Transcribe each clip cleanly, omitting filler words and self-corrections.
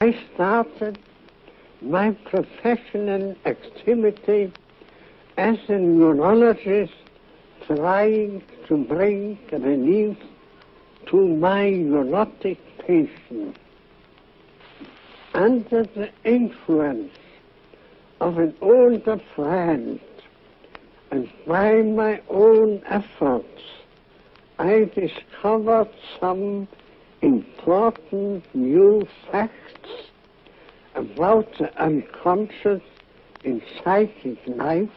I started my professional activity as a neurologist, trying to bring relief to my neurotic patients. Under the influence of an older friend and by my own efforts, I discovered some important new facts about the unconscious in psychic life,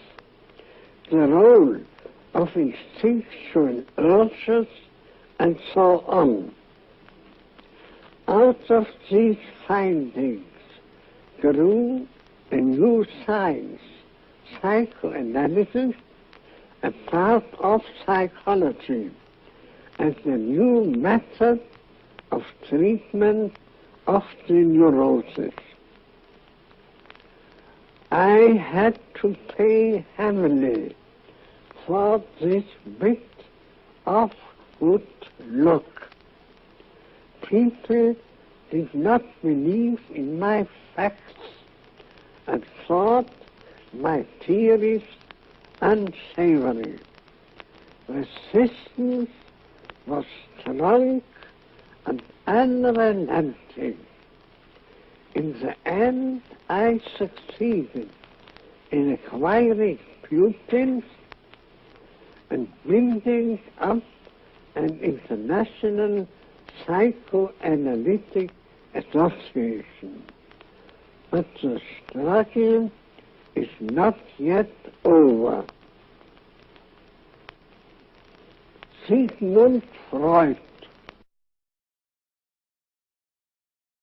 the role of instinctual urges, and so on. Out of these findings grew a new science, psychoanalysis, a part of psychology, as a new method of treatment of the neurosis. I had to pay heavily for this bit of good luck. People did not believe in my facts and thought my theories unsavory. Resistance was strong and unrelenting. In the end, I succeeded in acquiring pupils and building up an international psychoanalytic association. But the struggle is not yet over. Sigmund Freud